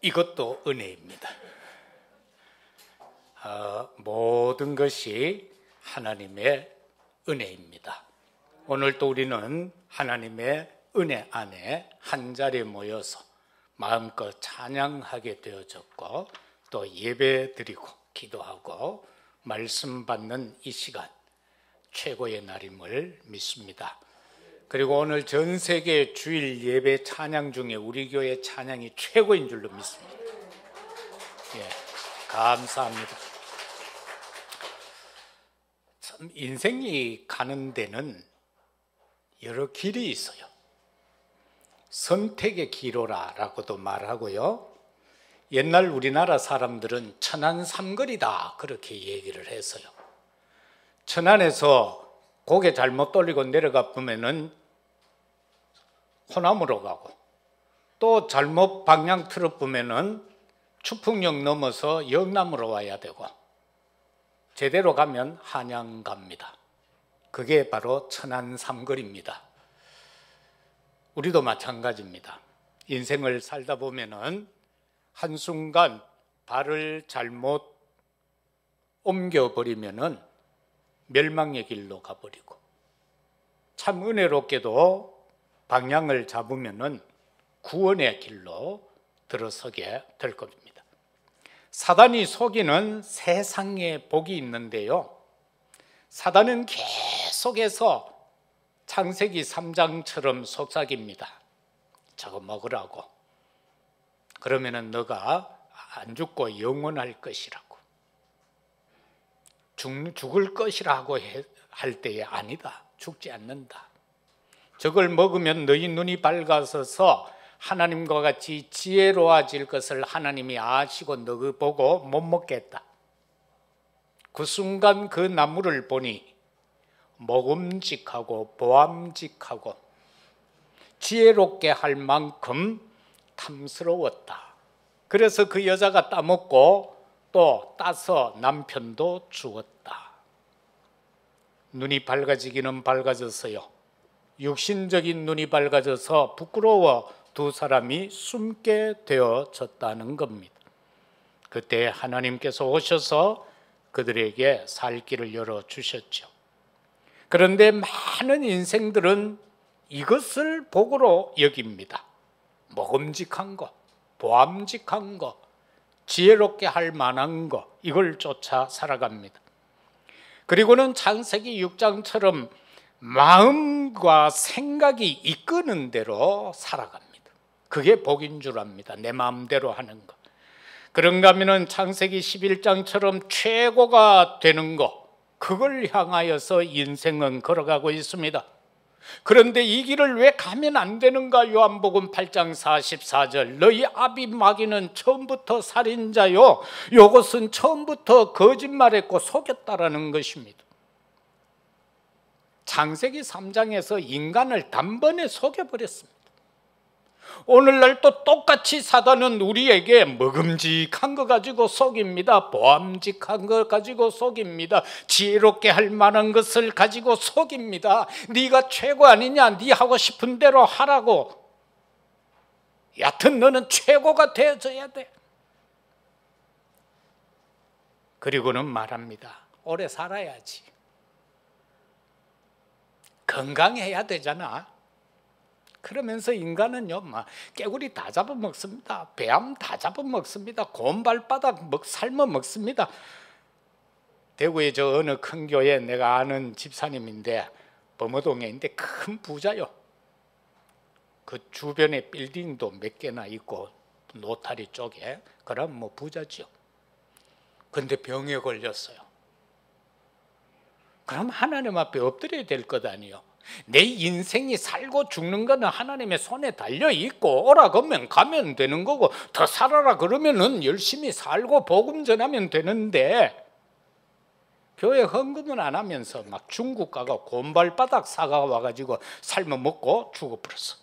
이것도 은혜입니다. 모든 것이 하나님의 은혜입니다. 오늘 또 우리는 하나님의 은혜 안에 한자리에 모여서 마음껏 찬양하게 되어졌고, 또 예배드리고 기도하고 말씀 받는 이 시간, 최고의 날임을 믿습니다. 그리고 오늘 전 세계 주일 예배 찬양 중에 우리 교회 찬양이 최고인 줄로 믿습니다. 감사합니다. 참 인생이 가는 데는 여러 길이 있어요. 선택의 기로라라고도 말하고요. 옛날 우리나라 사람들은 천안 삼거리다 그렇게 얘기를 했어요. 천안에서 고개 잘못 돌리고 내려가 보면은 호남으로 가고, 또 잘못 방향 틀어 보면은 추풍역 넘어서 영남으로 와야 되고, 제대로 가면 한양 갑니다. 그게 바로 천안 삼거리입니다. 우리도 마찬가지입니다. 인생을 살다 보면은 한순간 발을 잘못 옮겨버리면은 멸망의 길로 가버리고, 참 은혜롭게도 방향을 잡으면은 구원의 길로 들어서게 될 겁니다. 사단이 속이는 세상의 복이 있는데요, 사단은 계속해서 창세기 3장처럼 속삭입니다. 저거 먹으라고. 그러면은 너가 안 죽고 영원할 것이라고. 죽을 것이라고 할 때에 아니다. 죽지 않는다. 저걸 먹으면 너희 눈이 밝아서서 하나님과 같이 지혜로워질 것을 하나님이 아시고 너희 보고 못 먹겠다. 그 순간 그 나무를 보니 먹음직하고 보암직하고 지혜롭게 할 만큼 탐스러웠다. 그래서 그 여자가 따먹고 또 따서 남편도 죽었다. 눈이 밝아지기는 밝아졌어요. 육신적인 눈이 밝아져서 부끄러워 두 사람이 숨게 되어졌다는 겁니다. 그때 하나님께서 오셔서 그들에게 살 길을 열어주셨죠. 그런데 많은 인생들은 이것을 복으로 여깁니다. 먹음직한 거, 보암직한 거, 지혜롭게 할 만한 거, 이걸 쫓아 살아갑니다. 그리고는 창세기 6장처럼 마음과 생각이 이끄는 대로 살아갑니다. 그게 복인 줄 압니다. 내 마음대로 하는 거. 그런가 하면 창세기 11장처럼 최고가 되는 거, 그걸 향하여서 인생은 걸어가고 있습니다. 그런데 이 길을 왜 가면 안 되는가? 요한복음 8장 44절, 너희 아비 마귀는 처음부터 살인자요, 이것은 처음부터 거짓말했고 속였다라는 것입니다. 창세기 3장에서 인간을 단번에 속여버렸습니다. 오늘날 또 똑같이 사단은 우리에게 먹음직한 거 가지고 속입니다. 보암직한 거 가지고 속입니다. 지혜롭게 할 만한 것을 가지고 속입니다. 네가 최고 아니냐, 네 하고 싶은 대로 하라고. 여하튼 너는 최고가 되어져야 돼. 그리고는 말합니다. 오래 살아야지. 건강해야 되잖아. 그러면서 인간은요, 깨구리 다 잡아먹습니다. 배암 다 잡아먹습니다. 곰발바닥 삶아 먹습니다. 대구의 저 어느 큰 교회 내가 아는 집사님인데, 범어동에 있는데 큰 부자요. 그 주변에 빌딩도 몇 개나 있고 노타리 쪽에, 그럼 부자죠. 근데 병에 걸렸어요. 그럼 하나님 앞에 엎드려야 될 것 아니에요. 내 인생이 살고 죽는 거는 하나님의 손에 달려있고, 오라 그러면 가면 되는 거고, 더 살아라 그러면은 열심히 살고 복음 전하면 되는데, 교회 헌금은 안 하면서 막 중국 가가 곰발바닥 사가 와가지고 삶아 먹고 죽어버렸어.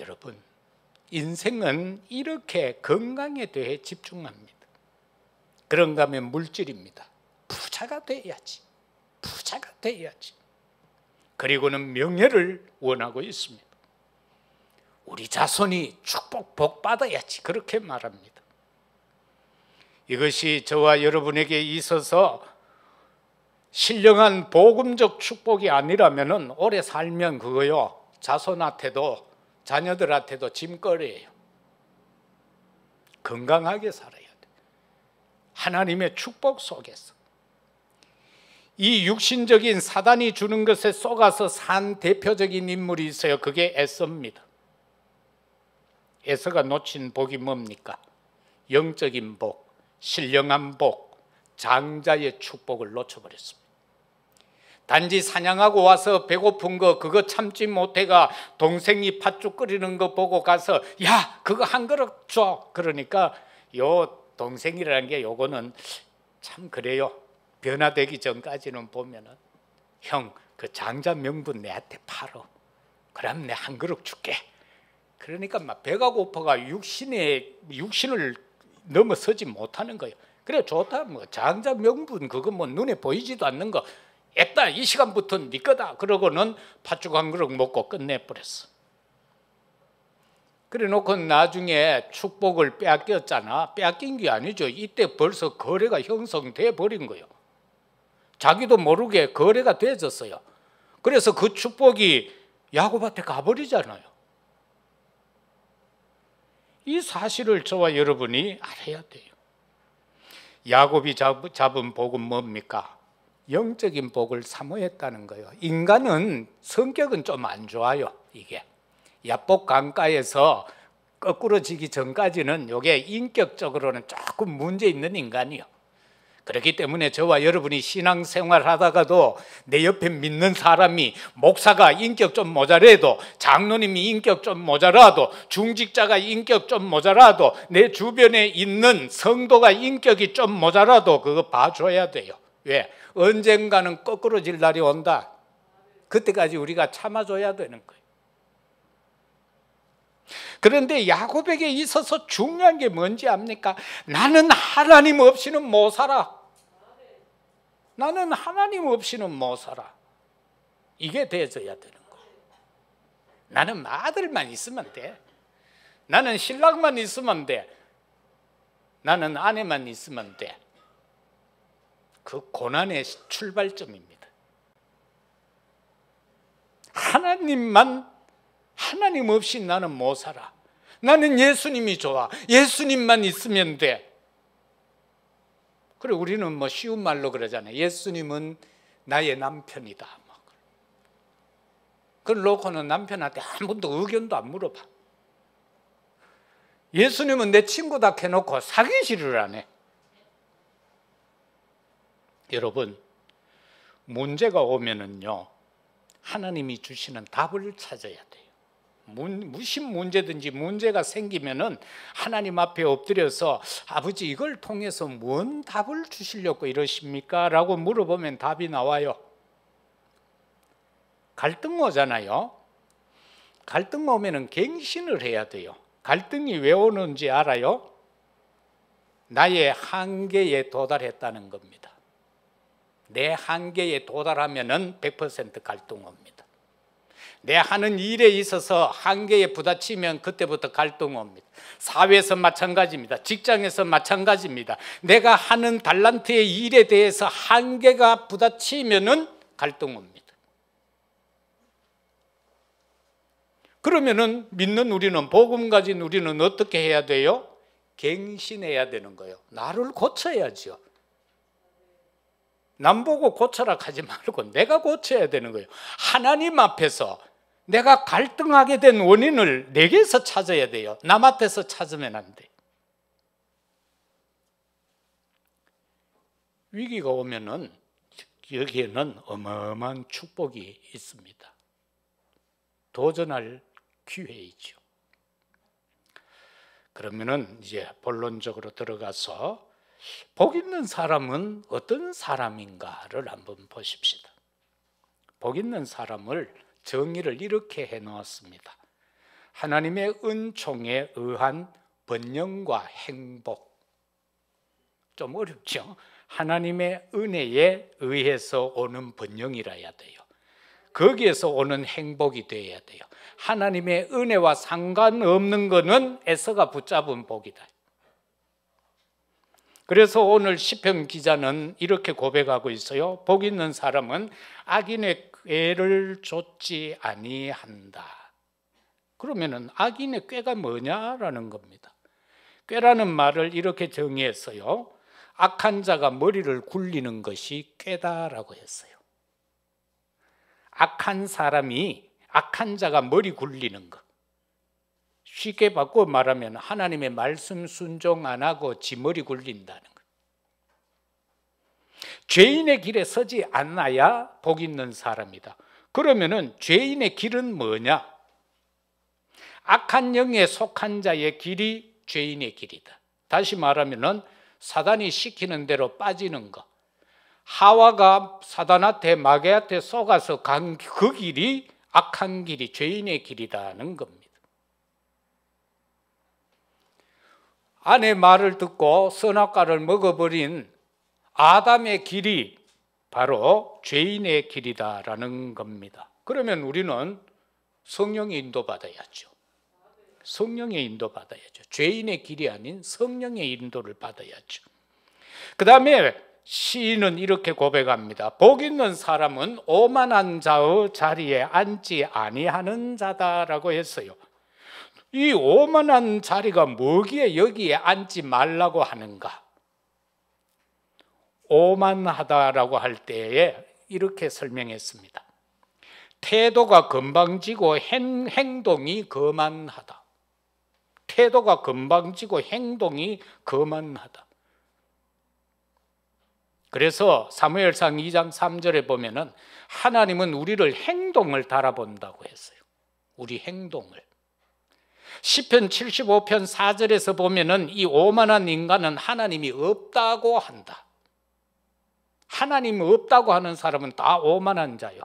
여러분, 인생은 이렇게 건강에 대해 집중합니다. 그런가 하면 물질입니다. 부자가 돼야지. 부자가 돼야지. 그리고는 명예를 원하고 있습니다. 우리 자손이 축복 복 받아야지 그렇게 말합니다. 이것이 저와 여러분에게 있어서 신령한 복음적 축복이 아니라면 오래 살면 그거요 자손한테도 자녀들한테도 짐거리예요. 건강하게 살아야 돼. 하나님의 축복 속에서 이 육신적인 사단이 주는 것에 속아서 산 대표적인 인물이 있어요. 그게 에서입니다. 에서가 놓친 복이 뭡니까? 영적인 복, 신령한 복, 장자의 축복을 놓쳐버렸습니다. 단지 사냥하고 와서 배고픈 거 그거 참지 못해가 동생이 팥죽 끓이는 거 보고 가서 야 그거 한 그릇 줘. 그러니까 요 동생이라는 게 요거는 참 그래요. 변화되기 전까지는 보면은 형 그 장자 명분 내한테 팔어. 그럼 내 한 그릇 줄게. 그러니까 막 배가 고파가 육신을 넘어서지 못하는 거예요. 그래 좋다 뭐 장자 명분 그거 뭐 눈에 보이지도 않는 거 했다 이 시간부터 네 거다 그러고는 팥죽 한 그릇 먹고 끝내버렸어. 그래 놓고 나중에 축복을 빼앗겼잖아. 빼앗긴 게 아니죠. 이때 벌써 거래가 형성돼 버린 거예요. 자기도 모르게 거래가 되어졌어요. 그래서 그 축복이 야곱한테 가버리잖아요. 이 사실을 저와 여러분이 알아야 돼요. 야곱이 잡은 복은 뭡니까? 영적인 복을 사모했다는 거예요. 인간은 성격은 좀 안 좋아요. 이게 야복 강가에서 거꾸로지기 전까지는 이게 인격적으로는 조금 문제 있는 인간이요. 그렇기 때문에 저와 여러분이 신앙생활 하다가도 내 옆에 믿는 사람이 목사가 인격 좀 모자라도 장로님이 인격 좀 모자라도 중직자가 인격 좀 모자라도 내 주변에 있는 성도가 인격이 좀 모자라도 그거 봐줘야 돼요. 왜? 언젠가는 거꾸로질 날이 온다. 그때까지 우리가 참아줘야 되는 거예요. 그런데 야곱에게 있어서 중요한 게 뭔지 압니까? 나는 하나님 없이는 못 살아. 나는 하나님 없이는 못 살아. 이게 되어져야 되는 거예요. 나는 아들만 있으면 돼. 나는 신랑만 있으면 돼. 나는 아내만 있으면 돼. 그 고난의 출발점입니다. 하나님 없이 나는 못 살아. 나는 예수님이 좋아. 예수님만 있으면 돼. 그래 우리는 뭐 쉬운 말로 그러잖아요. 예수님은 나의 남편이다. 그걸 놓고는 남편한테 한 번도 의견도 안 물어봐. 예수님은 내 친구다 해놓고 사귀지를 안 해. 여러분 문제가 오면은요 하나님이 주시는 답을 찾아야 돼요. 무슨 문제든지 문제가 생기면은 하나님 앞에 엎드려서 아버지 이걸 통해서 뭔 답을 주시려고 이러십니까? 라고 물어보면 답이 나와요. 갈등 오잖아요. 갈등 오면은 갱신을 해야 돼요. 갈등이 왜 오는지 알아요? 나의 한계에 도달했다는 겁니다. 내 한계에 도달하면은 100% 갈등 옵니다. 내 하는 일에 있어서 한계에 부딪히면 그때부터 갈등 옵니다. 사회에서 마찬가지입니다. 직장에서 마찬가지입니다. 내가 하는 달란트의 일에 대해서 한계가 부딪히면은 갈등 옵니다. 그러면은 믿는 우리는 복음 가진 우리는 어떻게 해야 돼요? 갱신해야 되는 거예요. 나를 고쳐야죠. 남 보고 고쳐라 하지 말고 내가 고쳐야 되는 거예요. 하나님 앞에서 내가 갈등하게 된 원인을 내게서 찾아야 돼요. 남 앞에서 찾으면 안 돼. 위기가 오면은 여기에는 어마어마한 축복이 있습니다. 도전할 기회이죠. 그러면은 이제 본론적으로 들어가서 복 있는 사람은 어떤 사람인가를 한번 보십시다. 복 있는 사람을 정의를 이렇게 해놓았습니다. 하나님의 은총에 의한 번영과 행복. 좀 어렵죠? 하나님의 은혜에 의해서 오는 번영이라야 돼요. 거기에서 오는 행복이 되어야 돼요. 하나님의 은혜와 상관없는 것은 에서가 붙잡은 복이다. 그래서 오늘 시편 기자는 이렇게 고백하고 있어요. 복 있는 사람은 악인의 꾀를 좇지 아니한다. 그러면은 악인의 꾀가 뭐냐라는 겁니다. 꾀라는 말을 이렇게 정의했어요. 악한 자가 머리를 굴리는 것이 꾀다라고 했어요. 악한 사람이, 악한 자가 머리 굴리는 것. 쉽게 바꿔 말하면 하나님의 말씀 순종 안 하고 지 머리 굴린다는 것. 죄인의 길에 서지 않아야 복 있는 사람이다. 그러면은 죄인의 길은 뭐냐? 악한 영에 속한 자의 길이 죄인의 길이다. 다시 말하면은 사단이 시키는 대로 빠지는 것. 하와가 사단한테 마귀한테 속아서 간 그 길이 악한 길이 죄인의 길이라는 겁니다. 아내 말을 듣고 선악과를 먹어버린 아담의 길이 바로 죄인의 길이다라는 겁니다. 그러면 우리는 성령의 인도받아야죠. 성령의 인도받아야죠. 죄인의 길이 아닌 성령의 인도를 받아야죠. 그 다음에 시인은 이렇게 고백합니다. 복 있는 사람은 오만한 자의 자리에 앉지 아니하는 자다라고 했어요. 이 오만한 자리가 뭐기에 여기에 앉지 말라고 하는가? 오만하다라고 할 때에 이렇게 설명했습니다. 태도가 건방지고 행동이 거만하다. 태도가 건방지고 행동이 거만하다. 그래서 사무엘상 2장 3절에 보면은 하나님은 우리를 행동을 달아본다고 했어요. 우리 행동을. 시편 75편 4절에서 보면은 이 오만한 인간은 하나님이 없다고 한다. 하나님이 없다고 하는 사람은 다 오만한 자요.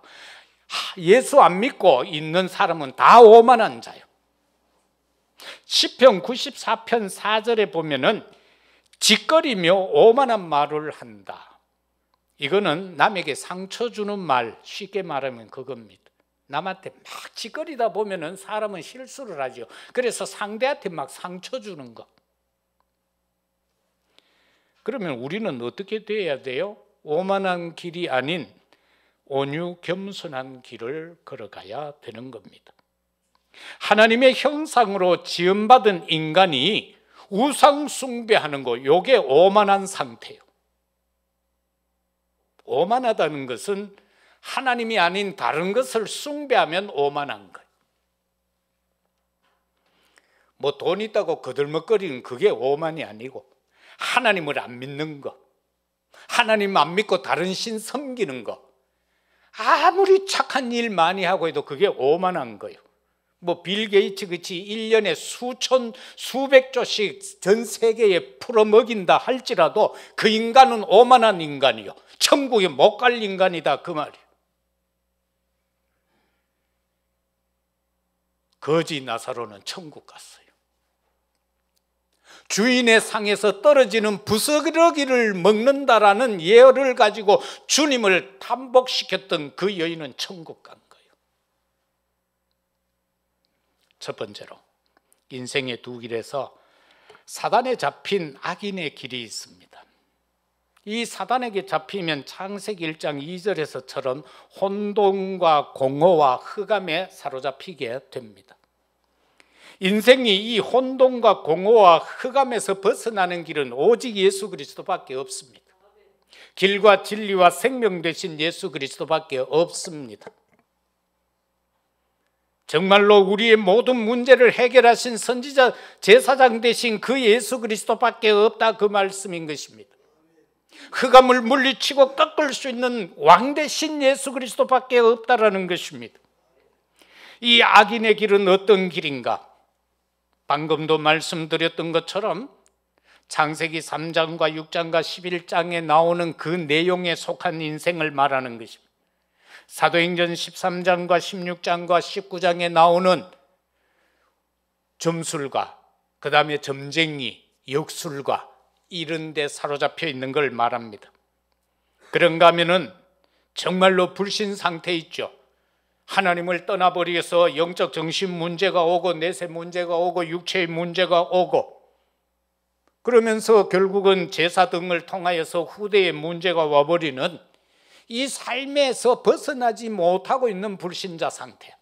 예수 안 믿고 있는 사람은 다 오만한 자요. 시편 94편 4절에 보면은 짓거리며 오만한 말을 한다. 이거는 남에게 상처 주는 말, 쉽게 말하면 그겁니다. 남한테 막 짓거리다 보면은 사람은 실수를 하죠. 그래서 상대한테 막 상처 주는 거. 그러면 우리는 어떻게 돼야 돼요? 오만한 길이 아닌 온유 겸손한 길을 걸어가야 되는 겁니다. 하나님의 형상으로 지음받은 인간이 우상 숭배하는 거, 이게 오만한 상태예요. 오만하다는 것은 하나님이 아닌 다른 것을 숭배하면 오만한 거예요. 뭐 돈 있다고 거들먹거리는 그게 오만이 아니고, 하나님을 안 믿는 거, 하나님 안 믿고 다른 신 섬기는 거, 아무리 착한 일 많이 하고 해도 그게 오만한 거예요. 뭐 빌 게이츠 같이 1년에 수백 조씩 전 세계에 풀어먹인다 할지라도 그 인간은 오만한 인간이요. 천국에 못 갈 인간이다 그 말이에요. 거지 나사로는 천국 갔어요. 주인의 상에서 떨어지는 부스러기를 먹는다라는 예언을 가지고 주님을 탐복시켰던 그 여인은 천국 간 거예요. 첫 번째로 인생의 두 길에서 사단에 잡힌 악인의 길이 있습니다. 이 사단에게 잡히면 창세기 1장 2절에서처럼 혼돈과 공허와 흑암에 사로잡히게 됩니다. 인생이 이 혼돈과 공허와 흑암에서 벗어나는 길은 오직 예수 그리스도밖에 없습니다. 길과 진리와 생명 되신 예수 그리스도밖에 없습니다. 정말로 우리의 모든 문제를 해결하신 선지자 제사장 되신 그 예수 그리스도밖에 없다 그 말씀인 것입니다. 흑암을 물리치고 꺾을 수 있는 왕 되신 예수 그리스도밖에 없다라는 것입니다. 이 악인의 길은 어떤 길인가? 방금도 말씀드렸던 것처럼 창세기 3장과 6장과 11장에 나오는 그 내용에 속한 인생을 말하는 것입니다. 사도행전 13장과 16장과 19장에 나오는 점술과 그 다음에 점쟁이, 역술과 이런 데 사로잡혀 있는 걸 말합니다. 그런가 하면은 정말로 불신 상태에 있죠. 하나님을 떠나버려서 영적 정신 문제가 오고 내세 문제가 오고 육체의 문제가 오고, 그러면서 결국은 제사 등을 통하여서 후대의 문제가 와버리는 이 삶에서 벗어나지 못하고 있는 불신자 상태.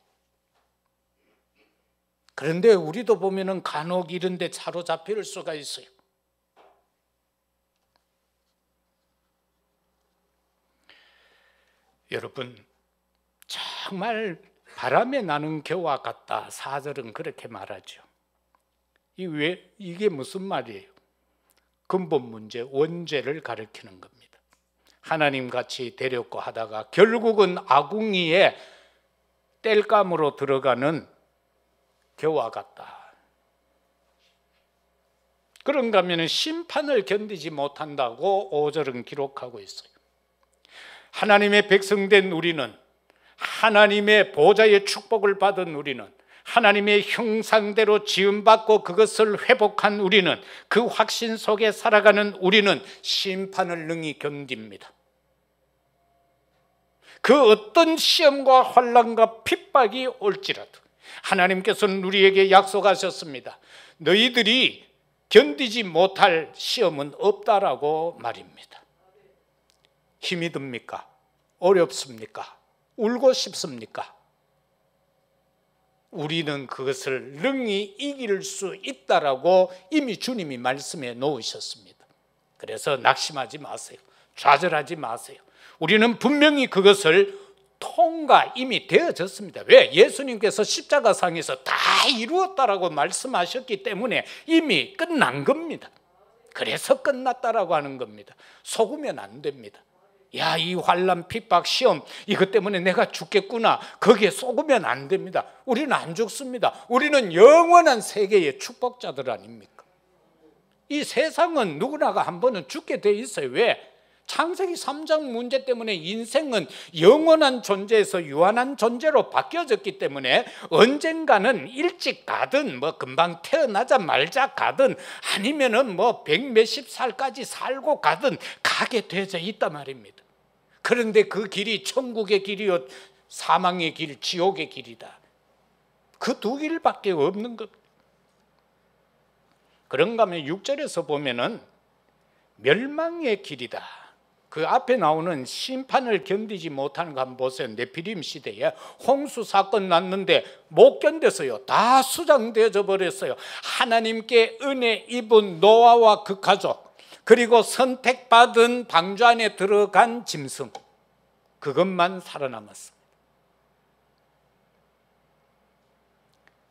그런데 우리도 보면은 간혹 이런 데 사로잡힐 수가 있어요. 여러분, 정말 바람에 나는 겨와 같다. 4절은 그렇게 말하죠. 이게 무슨 말이에요? 근본 문제, 원죄를 가리키는 겁니다. 하나님 같이 데렸고 하다가 결국은 아궁이에 땔감으로 들어가는 겨와 같다. 그런가 하면 심판을 견디지 못한다고 5절은 기록하고 있어요. 하나님의 백성된 우리는, 하나님의 보좌의 축복을 받은 우리는, 하나님의 형상대로 지음받고 그것을 회복한 우리는, 그 확신 속에 살아가는 우리는 심판을 능히 견딥니다. 그 어떤 시험과 환난과 핍박이 올지라도 하나님께서는 우리에게 약속하셨습니다. 너희들이 견디지 못할 시험은 없다라고 말입니다. 힘이 듭니까? 어렵습니까? 울고 싶습니까? 우리는 그것을 능히 이길 수 있다라고 이미 주님이 말씀해 놓으셨습니다. 그래서 낙심하지 마세요. 좌절하지 마세요. 우리는 분명히 그것을 이미 되어졌습니다. 왜? 예수님께서 십자가상에서 다 이루었다라고 말씀하셨기 때문에 이미 끝난 겁니다. 그래서 끝났다라고 하는 겁니다. 속으면 안 됩니다. 야, 이 환난, 핍박, 시험 이것 때문에 내가 죽겠구나, 거기에 속으면 안 됩니다. 우리는 안 죽습니다. 우리는 영원한 세계의 축복자들 아닙니까? 이 세상은 누구나가 한 번은 죽게 돼 있어요. 왜? 창세기 3장 문제 때문에 인생은 영원한 존재에서 유한한 존재로 바뀌어졌기 때문에 언젠가는 일찍 가든 금방 태어나자 말자 가든 아니면은 백몇십 살까지 살고 가든 가게 되어져 있단 말입니다. 그런데 그 길이 천국의 길이요 사망의 길, 지옥의 길이다. 그 두 길밖에 없는 겁니다. 그런가 하면 6절에서 보면은 멸망의 길이다. 그 앞에 나오는 심판을 견디지 못하는 거 한번 보세요. 네피림 시대에 홍수 사건 났는데 못 견뎌서요, 다 수장되어져 버렸어요. 하나님께 은혜 입은 노아와 그 가족, 그리고 선택받은 방주 안에 들어간 짐승, 그것만 살아남았습니다.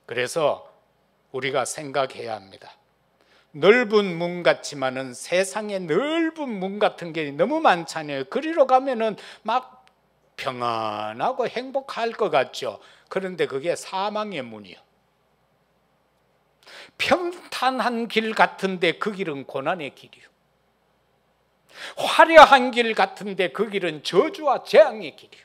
그래서 우리가 생각해야 합니다. 넓은 문 같지만은 세상에 넓은 문 같은 게 너무 많잖아요. 그리로 가면은 막 평안하고 행복할 것 같죠. 그런데 그게 사망의 문이요. 평탄한 길 같은데 그 길은 고난의 길이요. 화려한 길 같은데 그 길은 저주와 재앙의 길이요.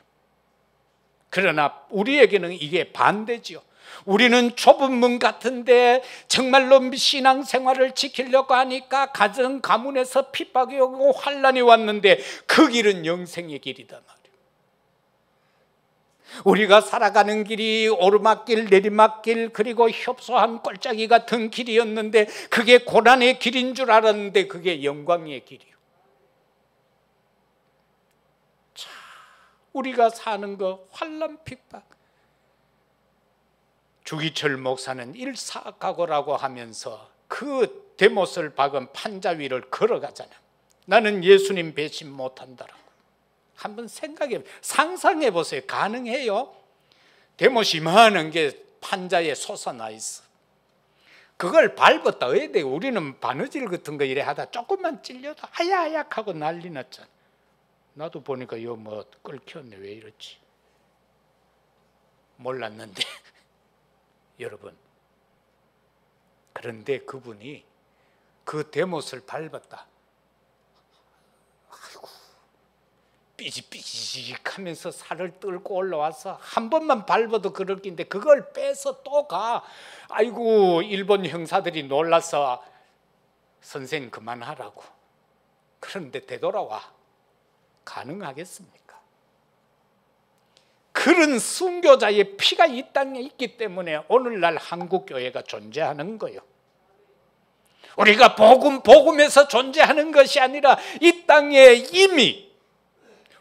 그러나 우리에게는 이게 반대지요. 우리는 좁은 문 같은데 정말로 신앙생활을 지키려고 하니까 가정 가문에서 핍박이 오고 환난이 왔는데 그 길은 영생의 길이다 말이에요. 우리가 살아가는 길이 오르막길, 내리막길, 그리고 협소한 꼴짜기 같은 길이었는데 그게 고난의 길인 줄 알았는데 그게 영광의 길이요. 자, 우리가 사는 거 환난, 핍박. 주기철 목사는 일사각오라고 하면서 그 데못을 박은 판자 위를 걸어가잖아요. 나는 예수님 배신 못한다라고. 한번 상상해 보세요. 가능해요? 데못이 이만한 게 판자에 솟아나 있어. 그걸 밟았다. 왜 우리는 바느질 같은 거 이래 하다 조금만 찔려도 아야아약 하고 난리 났잖아. 나도 보니까 이거 끓켰네. 왜 이렇지? 몰랐는데. 여러분, 그런데 그분이 그 데못을 밟았다. 아이고, 삐직삐직하면서 살을 떨고 올라와서 한 번만 밟아도 그럴 낀데 그걸 빼서 또 가. 아이고, 일본 형사들이 놀라서 선생 그만하라고. 그런데 되돌아와. 가능하겠습니까? 그런 순교자의 피가 이 땅에 있기 때문에 오늘날 한국교회가 존재하는 거예요. 우리가 복음에서 존재하는 것이 아니라 이 땅에 이미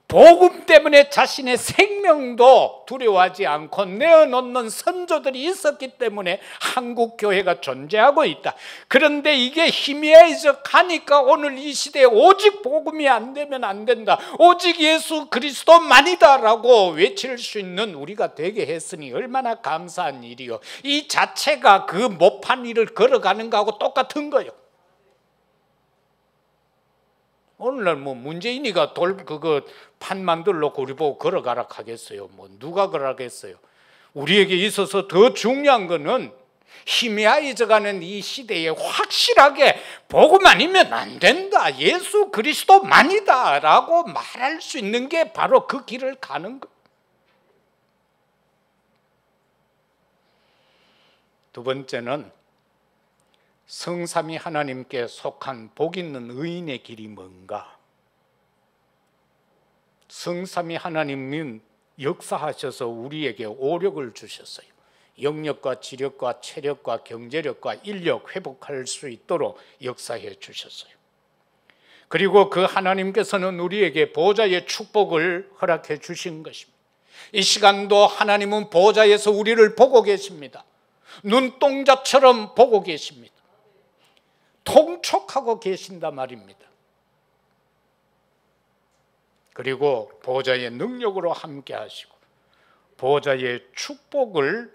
복음 때문에 자신의 생명도 두려워하지 않고 내어놓는 선조들이 있었기 때문에 한국교회가 존재하고 있다. 그런데 이게 희미해져 가니까 오늘 이 시대에 오직 복음이 안 되면 안 된다, 오직 예수 그리스도만이다 라고 외칠 수 있는 우리가 되게 했으니 얼마나 감사한 일이요. 이 자체가 그 못한 일을 걸어가는 거하고 똑같은 거예요. 오늘날 뭐 문재인이가 판 만들러 우리 보고 걸어가라 하겠어요? 뭐 누가 그러겠어요? 우리에게 있어서 더 중요한 거는 희미해져가는 이 시대에 확실하게 복음 아니면 안 된다, 예수 그리스도만이다 라고 말할 수 있는 게 바로 그 길을 가는 거예요. 두 번째는 성삼위 하나님께 속한 복 있는 의인의 길이 뭔가? 성삼위 하나님은 역사하셔서 우리에게 오력을 주셨어요. 영력과 지력과 체력과 경제력과 인력 회복할 수 있도록 역사해 주셨어요. 그리고 그 하나님께서는 우리에게 보좌의 축복을 허락해 주신 것입니다. 이 시간도 하나님은 보좌에서 우리를 보고 계십니다. 눈동자처럼 보고 계십니다. 통촉하고 계신단 말입니다. 그리고 보좌의 능력으로 함께 하시고 보좌의 축복을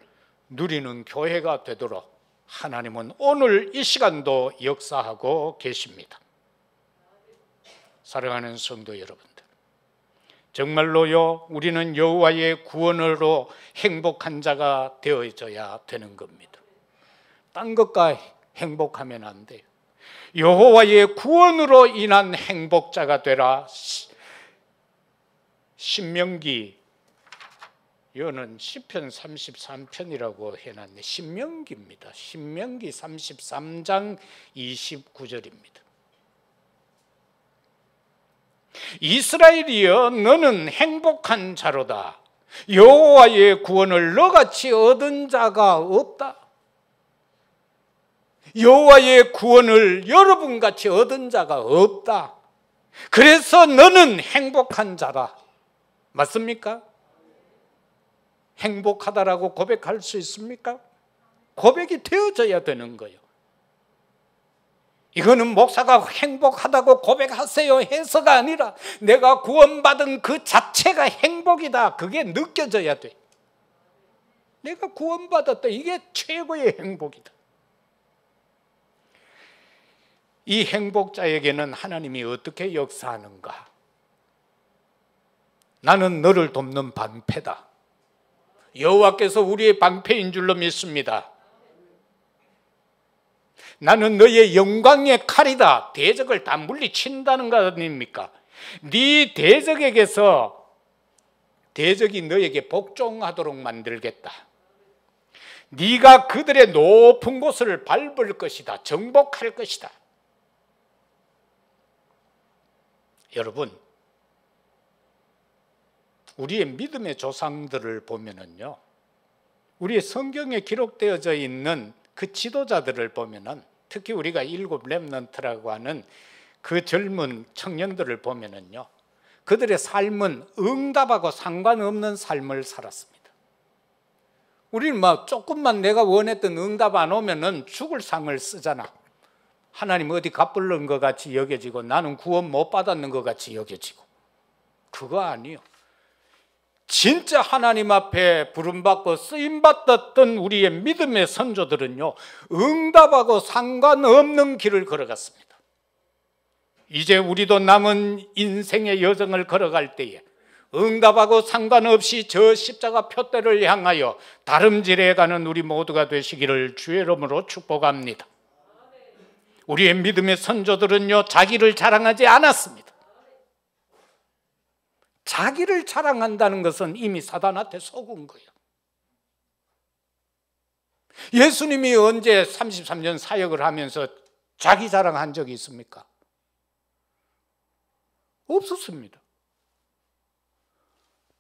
누리는 교회가 되도록 하나님은 오늘 이 시간도 역사하고 계십니다. 사랑하는 성도 여러분들, 정말로요, 우리는 여호와의 구원으로 행복한 자가 되어져야 되는 겁니다. 딴 것과 행복하면 안 돼요. 여호와의 구원으로 인한 행복자가 되라. 신명기, 이거는 시편 33편이라고 해놨네. 신명기입니다. 신명기 33장 29절입니다. 이스라엘이여, 너는 행복한 자로다. 여호와의 구원을 너같이 얻은 자가 없다. 여호와의 구원을 여러분같이 얻은 자가 없다. 그래서 너는 행복한 자다. 맞습니까? 행복하다라고 고백할 수 있습니까? 고백이 되어져야 되는 거예요. 이거는 목사가 행복하다고 고백하세요 해서가 아니라 내가 구원받은 그 자체가 행복이다, 그게 느껴져야 돼. 내가 구원받았다, 이게 최고의 행복이다. 이 행복자에게는 하나님이 어떻게 역사하는가? 나는 너를 돕는 방패다. 여호와께서 우리의 방패인 줄로 믿습니다. 나는 너의 영광의 칼이다. 대적을 다 물리친다는 거 아닙니까? 네 대적에게서 대적이 너에게 복종하도록 만들겠다. 네가 그들의 높은 곳을 밟을 것이다. 정복할 것이다. 여러분, 우리의 믿음의 조상들을 보면은요, 우리의 성경에 기록되어져 있는 그 지도자들을 보면은, 특히 우리가 일곱 렘넌트라고 하는 그 젊은 청년들을 보면은요, 그들의 삶은 응답하고 상관없는 삶을 살았습니다. 우리는 막 조금만 내가 원했던 응답 안 오면은 죽을 상을 쓰잖아. 하나님 어디 갑불른 것 같이 여겨지고 나는 구원 못 받았는 것 같이 여겨지고. 그거 아니요. 진짜 하나님 앞에 부름받고 쓰임받았던 우리의 믿음의 선조들은요, 응답하고 상관없는 길을 걸어갔습니다. 이제 우리도 남은 인생의 여정을 걸어갈 때에 응답하고 상관없이 저 십자가 표대를 향하여 다름질해 가는 우리 모두가 되시기를 주의 이름으로 축복합니다. 우리의 믿음의 선조들은요, 자기를 자랑하지 않았습니다. 자기를 자랑한다는 것은 이미 사단한테 속은 거예요. 예수님이 언제 33년 사역을 하면서 자기 자랑한 적이 있습니까? 없었습니다.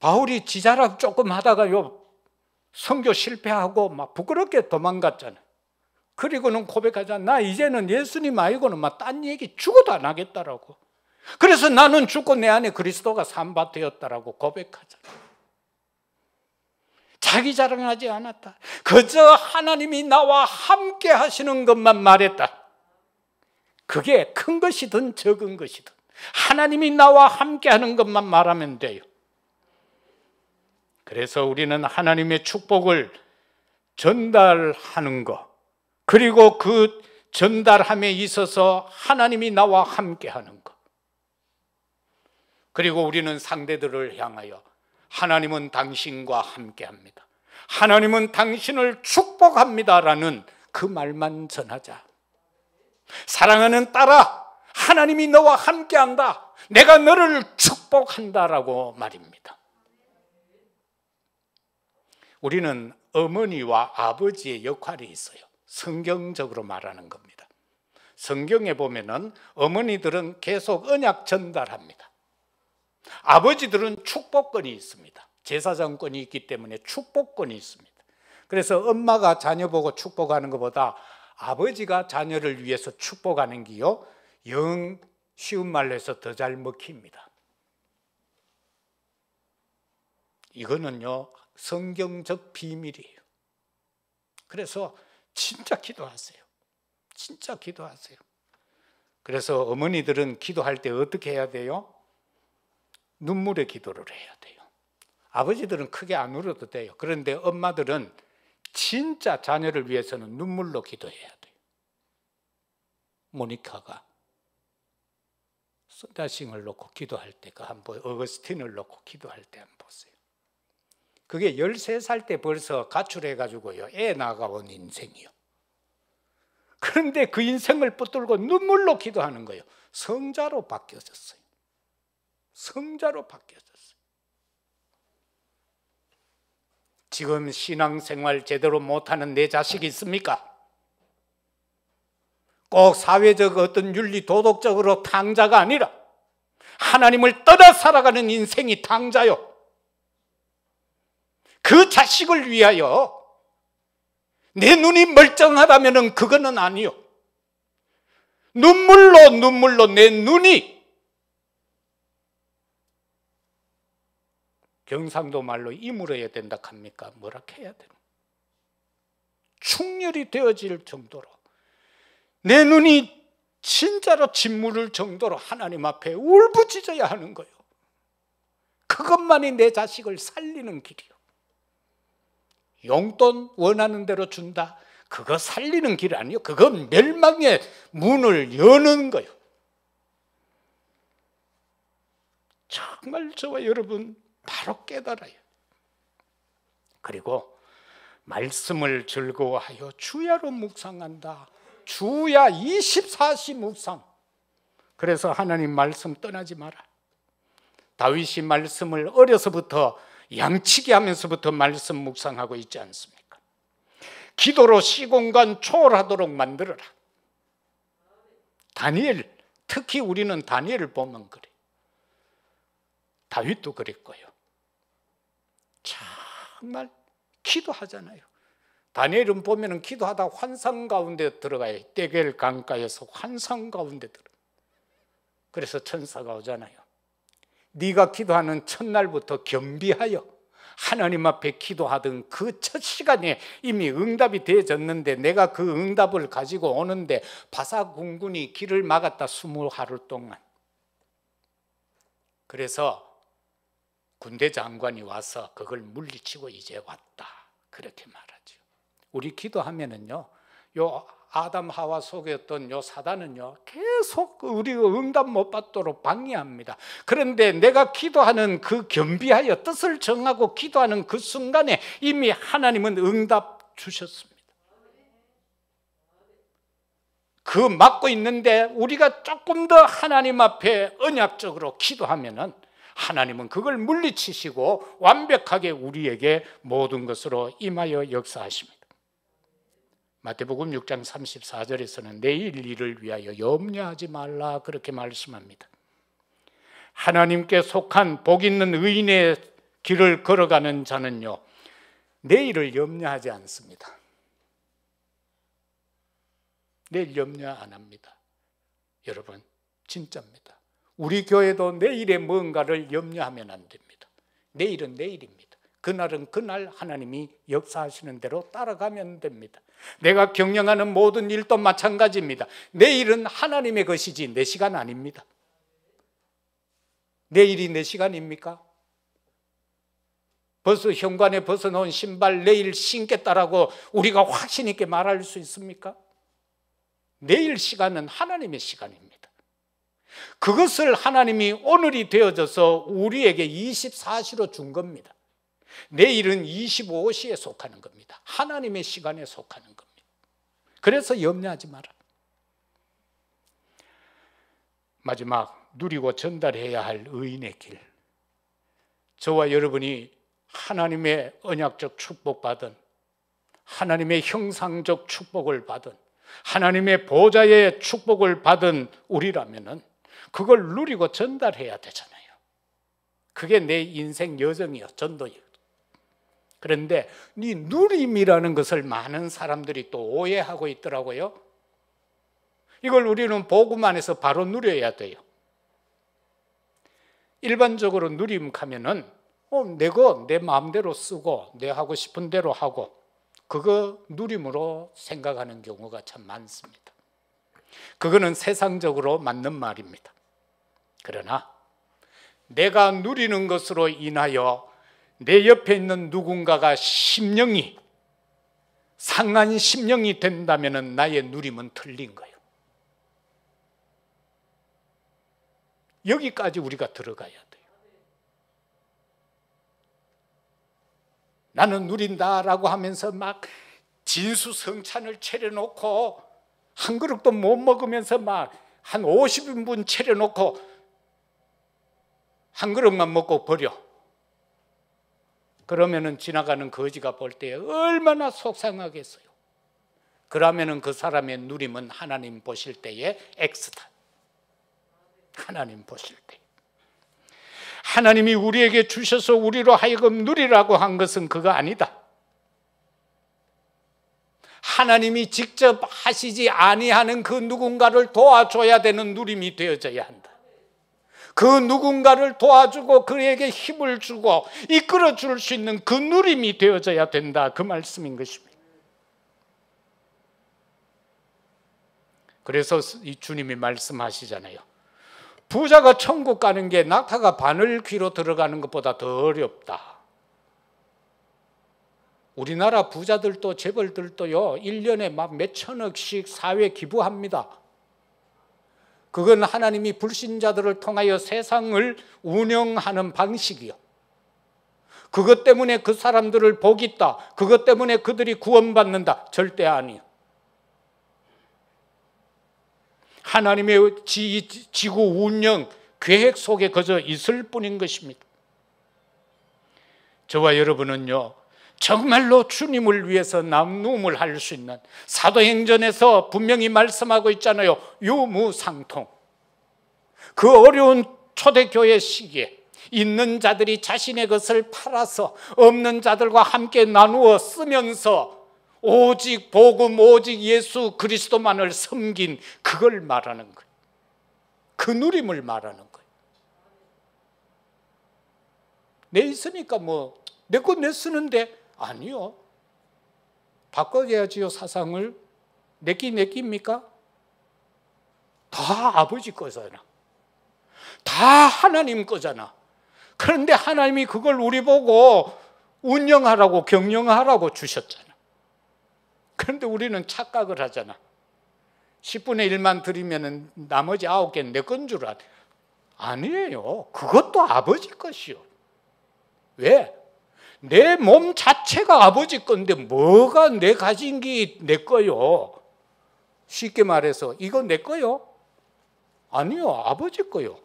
바울이 지자랑 조금 하다가요 선교 실패하고 막 부끄럽게 도망갔잖아요. 그리고는 고백하잖아. 나 이제는 예수님 아니고는 막 딴 얘기 죽어도 안 하겠다라고. 그래서 나는 죽고 내 안에 그리스도가 산바 되었다라고 고백하잖아요. 자기 자랑하지 않았다. 그저 하나님이 나와 함께 하시는 것만 말했다. 그게 큰 것이든 적은 것이든 하나님이 나와 함께 하는 것만 말하면 돼요. 그래서 우리는 하나님의 축복을 전달하는 것, 그리고 그 전달함에 있어서 하나님이 나와 함께 하는 것, 그리고 우리는 상대들을 향하여 하나님은 당신과 함께 합니다, 하나님은 당신을 축복합니다라는 그 말만 전하자. 사랑하는 딸아, 하나님이 너와 함께한다, 내가 너를 축복한다라고 말입니다. 우리는 어머니와 아버지의 역할이 있어요. 성경적으로 말하는 겁니다. 성경에 보면은 어머니들은 계속 언약 전달합니다. 아버지들은 축복권이 있습니다. 제사장권이 있기 때문에 축복권이 있습니다. 그래서 엄마가 자녀 보고 축복하는 것보다 아버지가 자녀를 위해서 축복하는 게요, 영 쉬운 말로 해서 더 잘 먹힙니다. 이거는요 성경적 비밀이에요. 그래서 진짜 기도하세요. 진짜 기도하세요. 그래서 어머니들은 기도할 때 어떻게 해야 돼요? 눈물의 기도를 해야 돼요. 아버지들은 크게 안 울어도 돼요. 그런데 엄마들은 진짜 자녀를 위해서는 눈물로 기도해야 돼요. 모니카가 썬다싱을 놓고 기도할 때 그 한번 어거스틴을 놓고 기도할 때 한번 보세요. 그게 13살 때 벌써 가출해가지고요 애 낳아온 인생이요. 그런데 그 인생을 붙들고 눈물로 기도하는 거예요. 성자로 바뀌어졌어요. 성자로 바뀌어졌어요. 지금 신앙생활 제대로 못하는 내 자식이 있습니까? 꼭 사회적 어떤 윤리 도덕적으로 탕자가 아니라 하나님을 떠나 살아가는 인생이 탕자요. 그 자식을 위하여 내 눈이 멀쩡하다면 그거는 아니요. 눈물로 내 눈이, 경상도 말로 이물어야 된다 합니까? 뭐라 해야 되나? 충혈이 되어질 정도로 내 눈이 진짜로 짓무를 정도로 하나님 앞에 울부짖어야 하는 거예요. 그것만이 내 자식을 살리는 길이요. 용돈 원하는 대로 준다, 그거 살리는 길 아니요. 그건 멸망의 문을 여는 거예요. 정말 저와 여러분 바로 깨달아요. 그리고 말씀을 즐거워하여 주야로 묵상한다. 주야 24시 묵상. 그래서 하나님 말씀 떠나지 마라. 다윗이 말씀을 어려서부터 양치기 하면서부터 말씀 묵상하고 있지 않습니까? 기도로 시공간 초월하도록 만들어라. 다니엘, 특히 우리는 다니엘을 보면 그래. 다윗도 그랬고요. 정말 기도하잖아요. 다니엘은 보면은 기도하다 환상 가운데 들어가요. 떼겔 강가에서 환상 가운데 들어. 그래서 천사가 오잖아요. 네가 기도하는 첫날부터 겸비하여 하나님 앞에 기도하던 그 첫 시간에 이미 응답이 되어졌는데 내가 그 응답을 가지고 오는데 바사궁군이 길을 막았다 20하루 동안. 그래서 군대 장관이 와서 그걸 물리치고 이제 왔다, 그렇게 말하죠. 우리 기도하면은요, 요 아담 하와 속였던 요 사단은요 계속 우리가 응답 못 받도록 방해합니다. 그런데 내가 기도하는 그 겸비하여 뜻을 정하고 기도하는 그 순간에 이미 하나님은 응답 주셨습니다. 그 막고 있는데 우리가 조금 더 하나님 앞에 언약적으로 기도하면은 하나님은 그걸 물리치시고 완벽하게 우리에게 모든 것으로 임하여 역사하십니다. 마태복음 6장 34절에서는 내일 일을 위하여 염려하지 말라, 그렇게 말씀합니다. 하나님께 속한 복 있는 의인의 길을 걸어가는 자는요, 내일을 염려하지 않습니다. 내일 염려 안 합니다. 여러분, 진짜입니다. 우리 교회도 내일의 뭔가를 염려하면 안 됩니다. 내일은 내일입니다. 그날은 그날 하나님이 역사하시는 대로 따라가면 됩니다. 내가 경영하는 모든 일도 마찬가지입니다. 내일은 하나님의 것이지 내 시간 아닙니다. 내일이 내 시간입니까? 현관에 벗어놓은 신발 내일 신겠다라고 우리가 확신 있게 말할 수 있습니까? 내일 시간은 하나님의 시간입니다. 그것을 하나님이 오늘이 되어져서 우리에게 24시로 준 겁니다. 내일은 25시에 속하는 겁니다. 하나님의 시간에 속하는 겁니다. 그래서 염려하지 마라. 마지막, 누리고 전달해야 할 의인의 길. 저와 여러분이 하나님의 언약적 축복받은, 하나님의 형상적 축복을 받은, 하나님의 보좌의 축복을 받은 우리라면은 그걸 누리고 전달해야 되잖아요. 그게 내 인생 여정이요, 전도예요. 그런데 이 누림이라는 것을 많은 사람들이 또 오해하고 있더라고요. 이걸 우리는 복음 안에서 바로 누려야 돼요. 일반적으로 누림 하면은 내가 내 마음대로 쓰고 내 하고 싶은 대로 하고 그거 누림으로 생각하는 경우가 참 많습니다. 그거는 세상적으로 맞는 말입니다. 그러나 내가 누리는 것으로 인하여 내 옆에 있는 누군가가 심령이 상한 심령이 된다면 나의 누림은 틀린 거예요. 여기까지 우리가 들어가야 돼요. 나는 누린다라고 하면서 막 진수성찬을 차려놓고 한 그릇도 못 먹으면서 막 한 50인분 차려놓고 한 그릇만 먹고 버려. 그러면은 지나가는 거지가 볼 때 얼마나 속상하겠어요. 그러면은 그 사람의 누림은 하나님 보실 때의 X다. 하나님 보실 때. 하나님이 우리에게 주셔서 우리로 하여금 누리라고 한 것은 그거 아니다. 하나님이 직접 하시지 아니하는 그 누군가를 도와줘야 되는 누림이 되어져야 한다. 그 누군가를 도와주고 그에게 힘을 주고 이끌어 줄 수 있는 그 누림이 되어져야 된다. 그 말씀인 것입니다. 그래서 이 주님이 말씀하시잖아요. 부자가 천국 가는 게 낙타가 바늘 귀로 들어가는 것보다 더 어렵다. 우리나라 부자들도 재벌들도요 1년에 막 몇천억씩 사회 기부합니다. 그건 하나님이 불신자들을 통하여 세상을 운영하는 방식이요. 그것 때문에 그 사람들을 복 있다, 그것 때문에 그들이 구원받는다, 절대 아니에요. 하나님의 지구 운영 계획 속에 그저 있을 뿐인 것입니다. 저와 여러분은요 정말로 주님을 위해서 남눔을 할 수 있는, 사도행전에서 분명히 말씀하고 있잖아요. 유무상통. 그 어려운 초대교회 시기에 있는 자들이 자신의 것을 팔아서 없는 자들과 함께 나누어 쓰면서 오직 복음, 오직 예수 그리스도만을 섬긴 그걸 말하는 거예요. 그 누림을 말하는 거예요. 내 있으니까 뭐 내 거 내 쓰는데, 아니요. 바꿔야지요. 사상을. 내끼입니까? 다 아버지 거잖아. 다 하나님 거잖아. 그런데 하나님이 그걸 우리 보고 운영하라고, 경영하라고 주셨잖아. 그런데 우리는 착각을 하잖아. 10분의 1만 드리면 나머지 9개는 내 건 줄 알아. 아니에요. 그것도 아버지 것이요. 왜? 내 몸 자체가 아버지 건데 뭐가 내 가진 게 내 거요? 쉽게 말해서 이거 내 거요? 아니요. 아버지 거요.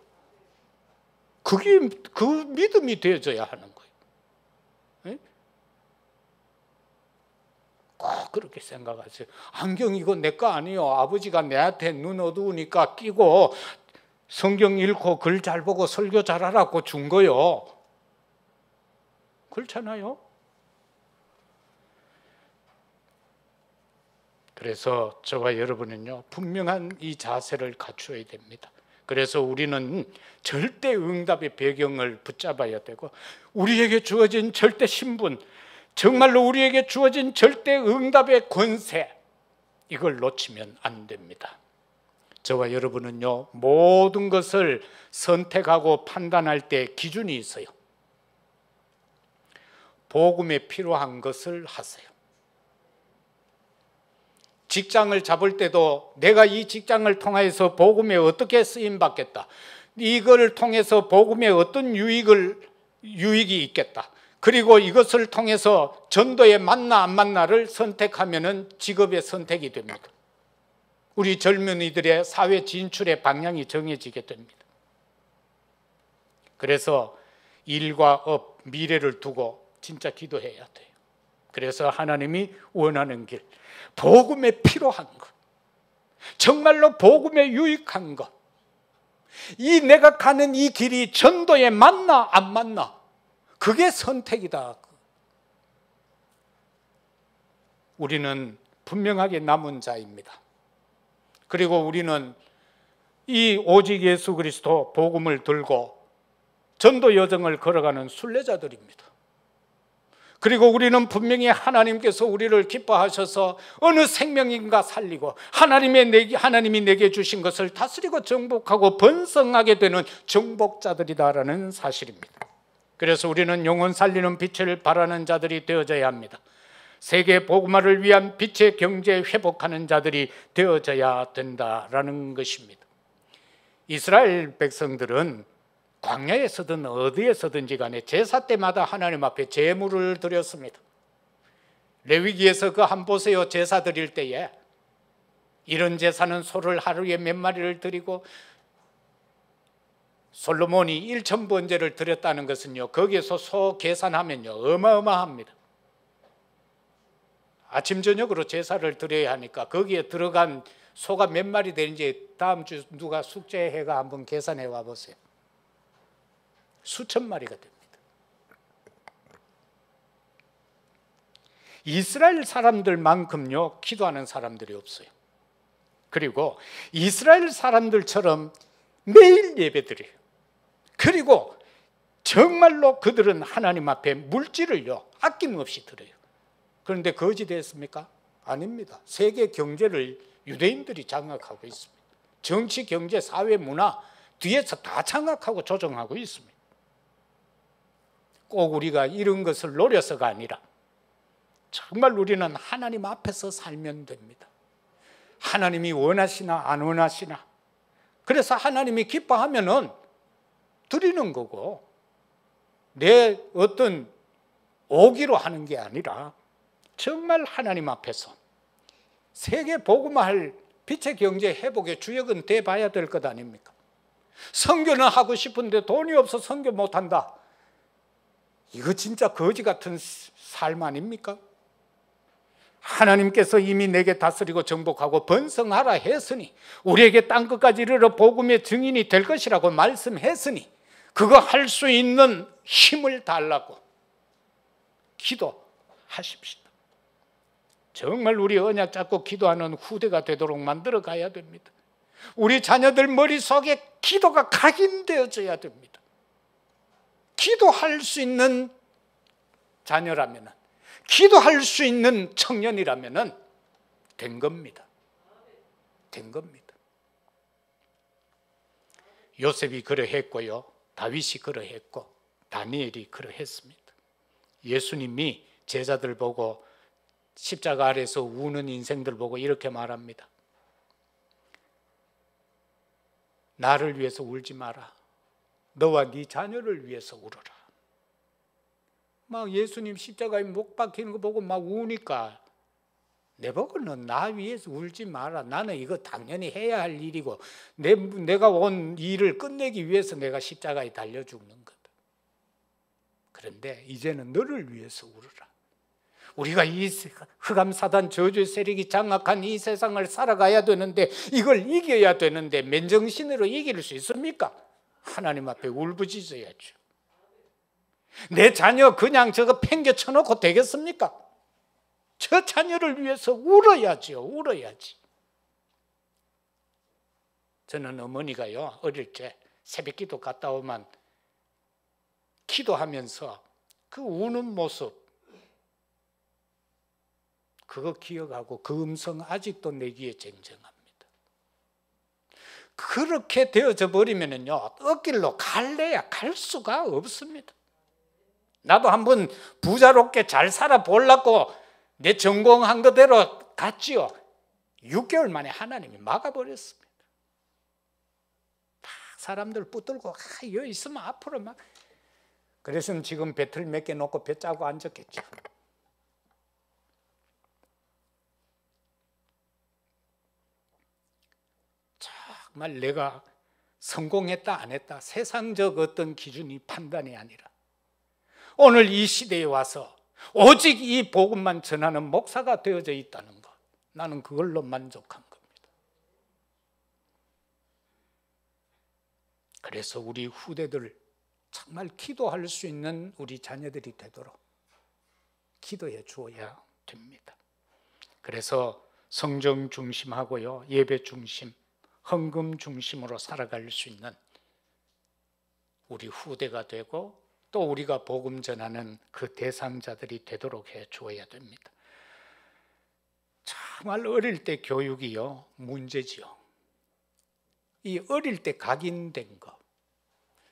그게 그 믿음이 되어져야 하는 거예요. 네? 꼭 그렇게 생각하세요. 안경 이거 내 거 아니요. 아버지가 내한테 눈 어두우니까 끼고 성경 읽고 글 잘 보고 설교 잘하라고 준 거요. 그렇잖아요. 그래서 저와 여러분은요, 분명한 이 자세를 갖추어야 됩니다. 그래서 우리는 절대 응답의 배경을 붙잡아야 되고, 우리에게 주어진 절대 신분, 정말로 우리에게 주어진 절대 응답의 권세, 이걸 놓치면 안 됩니다. 저와 여러분은요, 모든 것을 선택하고 판단할 때 기준이 있어요. 복음에 필요한 것을 하세요. 직장을 잡을 때도 내가 이 직장을 통해서 복음에 어떻게 쓰임 받겠다, 이걸 통해서 복음에 어떤 유익이 있겠다, 그리고 이것을 통해서 전도에 맞나 안 맞나를 선택하면은 직업의 선택이 됩니다. 우리 젊은이들의 사회 진출의 방향이 정해지게 됩니다. 그래서 일과 업, 미래를 두고 진짜 기도해야 돼요. 그래서 하나님이 원하는 길, 복음에 필요한 것, 정말로 복음에 유익한 것, 이 내가 가는 이 길이 전도에 맞나 안 맞나, 그게 선택이다. 우리는 분명하게 남은 자입니다. 그리고 우리는 이 오직 예수 그리스도 복음을 들고 전도 여정을 걸어가는 순례자들입니다. 그리고 우리는 분명히 하나님께서 우리를 기뻐하셔서 어느 생명인가 살리고 하나님이 내게 주신 것을 다스리고 정복하고 번성하게 되는 정복자들이다라는 사실입니다. 그래서 우리는 영혼 살리는 빛을 발하는 자들이 되어져야 합니다. 세계 복음화를 위한 빛의 경제 회복하는 자들이 되어져야 된다라는 것입니다. 이스라엘 백성들은 광야에서든 어디에서든지 간에 제사 때마다 하나님 앞에 제물을 드렸습니다. 레위기에서 그 한 보세요. 제사 드릴 때에 이런 제사는 소를 하루에 몇 마리를 드리고, 솔로몬이 1,000번제를 드렸다는 것은요, 거기에서 소 계산하면요 어마어마합니다. 아침 저녁으로 제사를 드려야 하니까 거기에 들어간 소가 몇 마리 되는지 다음 주 누가 숙제해가 한번 계산해 와 보세요. 수천 마리가 됩니다. 이스라엘 사람들만큼요 기도하는 사람들이 없어요. 그리고 이스라엘 사람들처럼 매일 예배드려요. 그리고 정말로 그들은 하나님 앞에 물질을요 아낌없이 드려요. 그런데 거지됐습니까? 아닙니다. 세계 경제를 유대인들이 장악하고 있습니다. 정치, 경제, 사회, 문화 뒤에서 다 장악하고 조정하고 있습니다. 꼭 우리가 이런 것을 노려서가 아니라 정말 우리는 하나님 앞에서 살면 됩니다. 하나님이 원하시나 안 원하시나, 그래서 하나님이 기뻐하면은 드리는 거고, 내 어떤 오기로 하는 게 아니라 정말 하나님 앞에서 세계 복음화할 빛의 경제 회복의 주역은 돼봐야 될 것 아닙니까? 선교는 하고 싶은데 돈이 없어 선교 못한다, 이거 진짜 거지 같은 삶 아닙니까? 하나님께서 이미 내게 다스리고 정복하고 번성하라 했으니, 우리에게 땅끝까지 이르러 복음의 증인이 될 것이라고 말씀했으니 그거 할 수 있는 힘을 달라고 기도하십시다. 정말 우리 언약 잡고 기도하는 후대가 되도록 만들어 가야 됩니다. 우리 자녀들 머릿속에 기도가 각인되어져야 됩니다. 기도할 수 있는 자녀라면, 기도할 수 있는 청년이라면 된 겁니다. 된 겁니다. 요셉이 그러했고요, 다윗이 그러했고, 다니엘이 그러했습니다. 예수님이 제자들 보고, 십자가 아래서 우는 인생들 보고 이렇게 말합니다. 나를 위해서 울지 마라. 너와 네 자녀를 위해서 울어라. 막 예수님 십자가에 못 박히는 거 보고 막 우니까 내보고는 나 위해서 울지 마라. 나는 이거 당연히 해야 할 일이고 내가 온 일을 끝내기 위해서 내가 십자가에 달려 죽는 거다. 그런데 이제는 너를 위해서 울어라. 우리가 이 흑암사단 저주의 세력이 장악한 이 세상을 살아가야 되는데, 이걸 이겨야 되는데 맨정신으로 이길 수 있습니까? 하나님 앞에 울부짖어야죠. 내 자녀 그냥 저거 팽개 쳐놓고 되겠습니까? 저 자녀를 위해서 울어야지요. 울어야지. 저는 어머니가요, 어릴 때 새벽기도 갔다 오면 기도하면서 그 우는 모습, 그거 기억하고 그 음성 아직도 내 귀에 쟁쟁합니다. 그렇게 되어져 버리면은요, 어길로 갈래야 갈 수가 없습니다. 나도 한번 부자롭게 잘 살아보려고 내 전공한 그대로 갔지요. 6개월 만에 하나님이 막아버렸습니다. 막 사람들 붙들고 여기 있으면 앞으로 막. 그래서 지금 배틀 몇 개 놓고 배 짜고 앉았겠죠. 정말 내가 성공했다 안 했다 세상적 어떤 기준이 판단이 아니라 오늘 이 시대에 와서 오직 이 복음만 전하는 목사가 되어져 있다는 것, 나는 그걸로 만족한 겁니다. 그래서 우리 후대들 정말 기도할 수 있는 우리 자녀들이 되도록 기도해 주어야 됩니다. 그래서 성정 중심하고요, 예배 중심, 헌금 중심으로 살아갈 수 있는 우리 후대가 되고 또 우리가 복음 전하는 그 대상자들이 되도록 해 주어야 됩니다. 정말 어릴 때 교육이요, 문제지요. 이 어릴 때 각인된 거.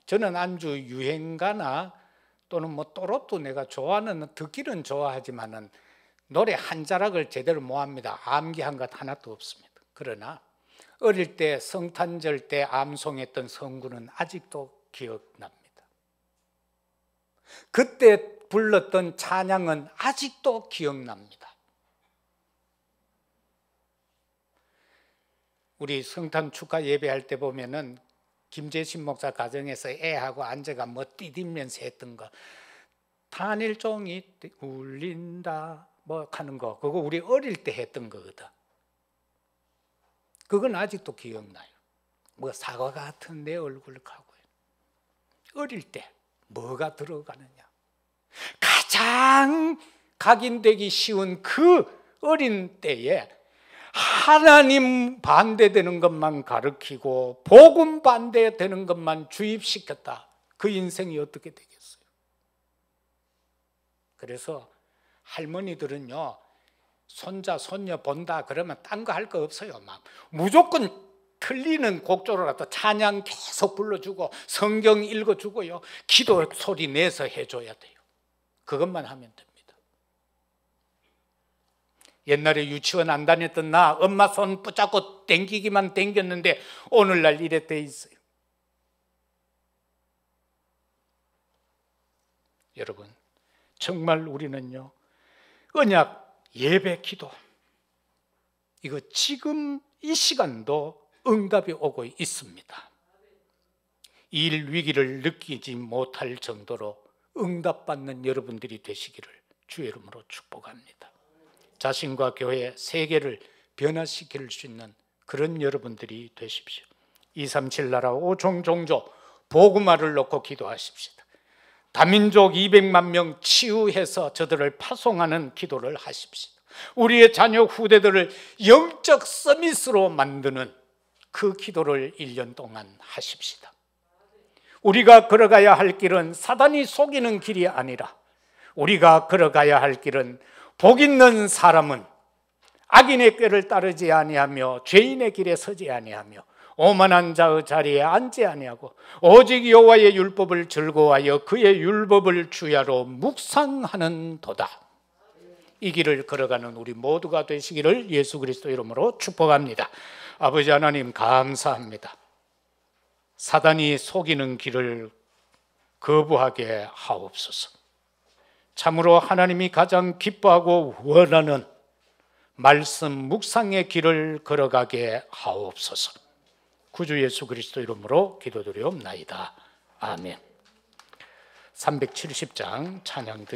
저는 안주 유행가나 또는 뭐 또로또 내가 좋아하는, 듣기는 좋아하지만은 노래 한 자락을 제대로 못 합니다. 암기한 것 하나도 없습니다. 그러나 어릴 때 성탄절 때 암송했던 성구는 아직도 기억납니다. 그때 불렀던 찬양은 아직도 기억납니다. 우리 성탄 축하 예배할 때 보면은 김재신 목사 가정에서 애하고 앉아가 뭐 뛰디면서 했던 거, 단일종이 울린다 뭐 하는 거, 그거 우리 어릴 때 했던 거거든. 그건 아직도 기억나요. 뭐 사과 같은 내 얼굴 가고요. 어릴 때 뭐가 들어가느냐, 가장 각인되기 쉬운 그 어린 때에 하나님 반대되는 것만 가르치고 복음 반대되는 것만 주입시켰다. 그 인생이 어떻게 되겠어요? 그래서 할머니들은요, 손자 손녀 본다 그러면 딴 거 할 거 없어요. 막 무조건 틀리는 곡조라도 찬양 계속 불러주고 성경 읽어주고요, 기도 소리 내서 해줘야 돼요. 그것만 하면 됩니다. 옛날에 유치원 안 다녔던 나 엄마 손 붙잡고 땡기기만 땡겼는데 오늘날 이래 돼 있어요. 여러분, 정말 우리는요, 언약, 예배, 기도, 이거 지금 이 시간도 응답이 오고 있습니다. 일 위기를 느끼지 못할 정도로 응답받는 여러분들이 되시기를 주의 이름으로 축복합니다. 자신과 교회, 세계를 변화시킬 수 있는 그런 여러분들이 되십시오. 237 나라 5종 종족 복음화를 놓고 기도하십시다. 다민족 200만 명 치유해서 저들을 파송하는 기도를 하십시다. 우리의 자녀 후대들을 영적 서밋으로 만드는 그 기도를 1년 동안 하십시다. 우리가 걸어가야 할 길은 사단이 속이는 길이 아니라 우리가 걸어가야 할 길은 복 있는 사람은 악인의 꾀를 따르지 아니하며 죄인의 길에 서지 아니하며 오만한 자의 자리에 앉지 아니하고 오직 여호와의 율법을 즐거워하여 그의 율법을 주야로 묵상하는 도다. 이 길을 걸어가는 우리 모두가 되시기를 예수 그리스도 이름으로 축복합니다. 아버지 하나님, 감사합니다. 사단이 속이는 길을 거부하게 하옵소서. 참으로 하나님이 가장 기뻐하고 원하는 말씀 묵상의 길을 걸어가게 하옵소서. 구주 예수 그리스도 이름으로 기도드리옵나이다. 아멘. 370장 찬양 드립니다.